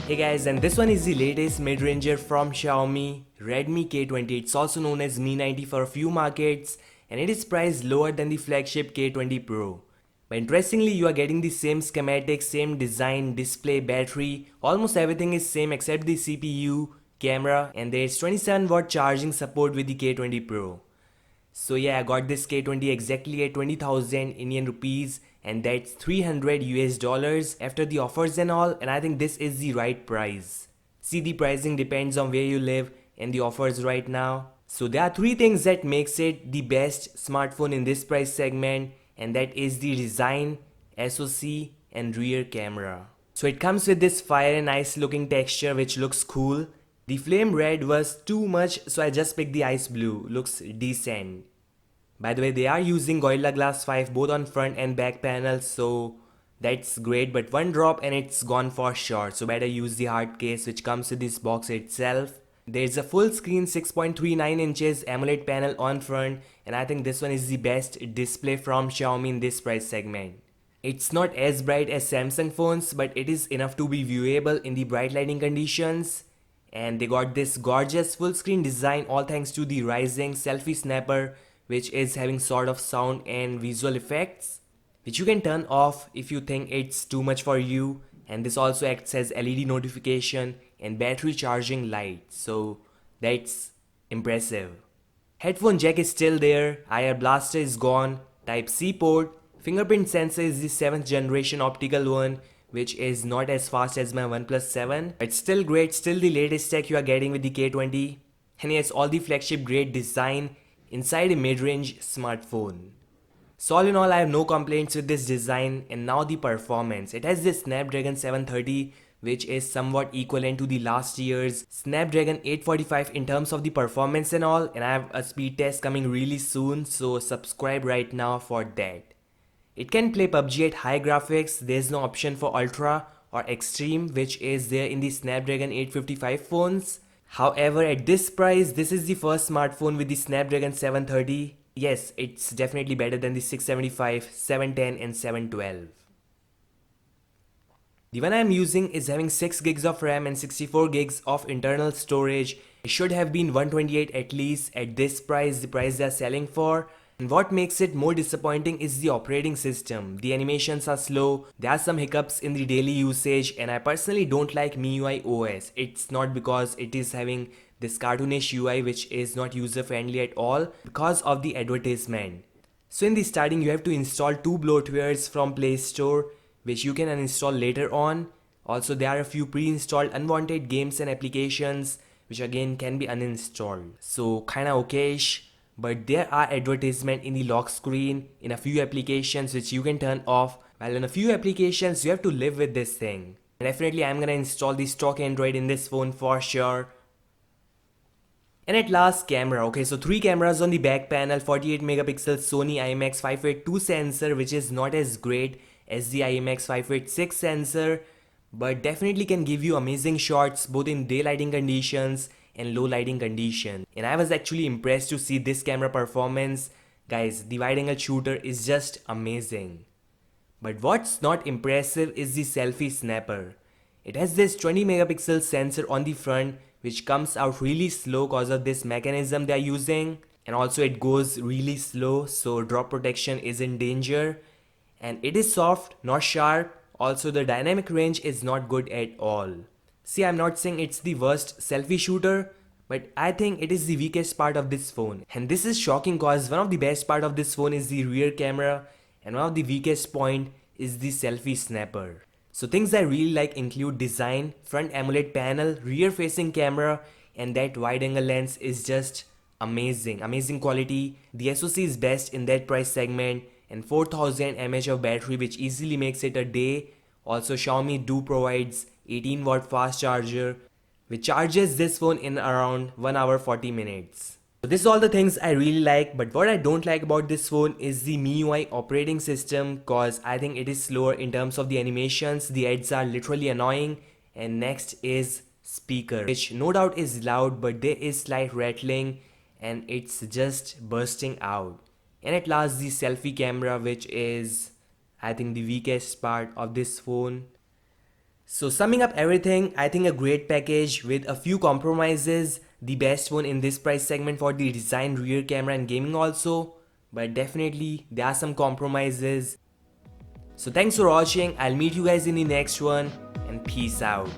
Hey guys, and this one is the latest mid-ranger from Xiaomi Redmi K20. It's also known as Mi 90 for a few markets, and it is priced lower than the flagship K20 Pro. But interestingly, you are getting the same schematics, same design, display, battery, almost everything is same except the CPU, camera, and there's 27-watt charging support with the K20 Pro. So yeah, I got this K20 exactly at 20,000 Indian rupees, and that's 300 US dollars after the offers and all, and I think this is the right price. See, the pricing depends on where you live and the offers right now. So there are three things that makes it the best smartphone in this price segment, and that is the design, SoC, and rear camera. So it comes with this fire and ice looking texture which looks cool. The flame red was too much, so I just picked the ice blue. Looks decent. By the way, they are using Gorilla Glass 5 both on front and back panels, so that's great, but one drop and it's gone for sure. So better use the hard case which comes with this box itself. There's a full screen 6.39 inches AMOLED panel on front, and I think this one is the best display from Xiaomi in this price segment. It's not as bright as Samsung phones, but it is enough to be viewable in the bright lighting conditions. And they got this gorgeous full screen design all thanks to the rising selfie snapper, which is having sort of sound and visual effects, which you can turn off if you think it's too much for you. And this also acts as LED notification and battery charging light, so that's impressive. Headphone jack is still there, IR blaster is gone, Type C port, fingerprint sensor is the 7th generation optical one, which is not as fast as my OnePlus 7. It's still great, still the latest tech you are getting with the K20. And yes, all the flagship grade design inside a mid-range smartphone. So all in all, I have no complaints with this design. And now the performance. It has this Snapdragon 730, which is somewhat equivalent to the last year's Snapdragon 845 in terms of the performance and all. And I have a speed test coming really soon, so subscribe right now for that. It can play PUBG at high graphics. There's no option for Ultra or Extreme, which is there in the Snapdragon 855 phones. However, at this price, this is the first smartphone with the Snapdragon 730. Yes, it's definitely better than the 675, 710 and 712. The one I am using is having 6 gigs of RAM and 64 gigs of internal storage. It should have been 128 at least at this price, the price they are selling for. And what makes it more disappointing is the operating system. The animations are slow, there are some hiccups in the daily usage, and I personally don't like MIUI OS. It's not because it is having this cartoonish UI which is not user friendly at all because of the advertisement. So in the starting you have to install 2 bloatwares from Play Store which you can uninstall later on. Also there are a few pre-installed unwanted games and applications which again can be uninstalled. So kinda okayish. But there are advertisements in the lock screen in a few applications which you can turn off, while in a few applications you have to live with this thing. And definitely I'm gonna install the stock Android in this phone for sure. And at last, camera. Okay, so 3 cameras on the back panel, 48 megapixel Sony IMX582 sensor, which is not as great as the IMX586 sensor, but definitely can give you amazing shots both in daylighting conditions and low lighting condition. And I was actually impressed to see this camera performance. Guys, the wide angle shooter is just amazing. But what's not impressive is the selfie snapper. It has this 20 megapixel sensor on the front which comes out really slow because of this mechanism they are using, and also it goes really slow, so drop protection is in danger. And it is soft, not sharp. Also the dynamic range is not good at all. See, I'm not saying it's the worst selfie shooter, but I think it is the weakest part of this phone. And this is shocking because one of the best part of this phone is the rear camera, and one of the weakest point is the selfie snapper. So things I really like include design, front AMOLED panel, rear facing camera, and that wide angle lens is just amazing. Amazing quality. The SoC is best in that price segment, and 4000 mAh of battery which easily makes it a day. Also Xiaomi do provides 18-watt fast charger which charges this phone in around 1 hour 40 minutes. So this is all the things I really like, but what I don't like about this phone is the MIUI operating system, cause I think it is slower in terms of the animations. The ads are literally annoying. And next is speaker, which no doubt is loud, but there is slight rattling and it's just bursting out. And at last the selfie camera, which is I think the weakest part of this phone. So summing up everything, I think a great package with a few compromises, the best one in this price segment for the design, rear camera and gaming also, but definitely there are some compromises. So thanks for watching, I'll meet you guys in the next one and peace out.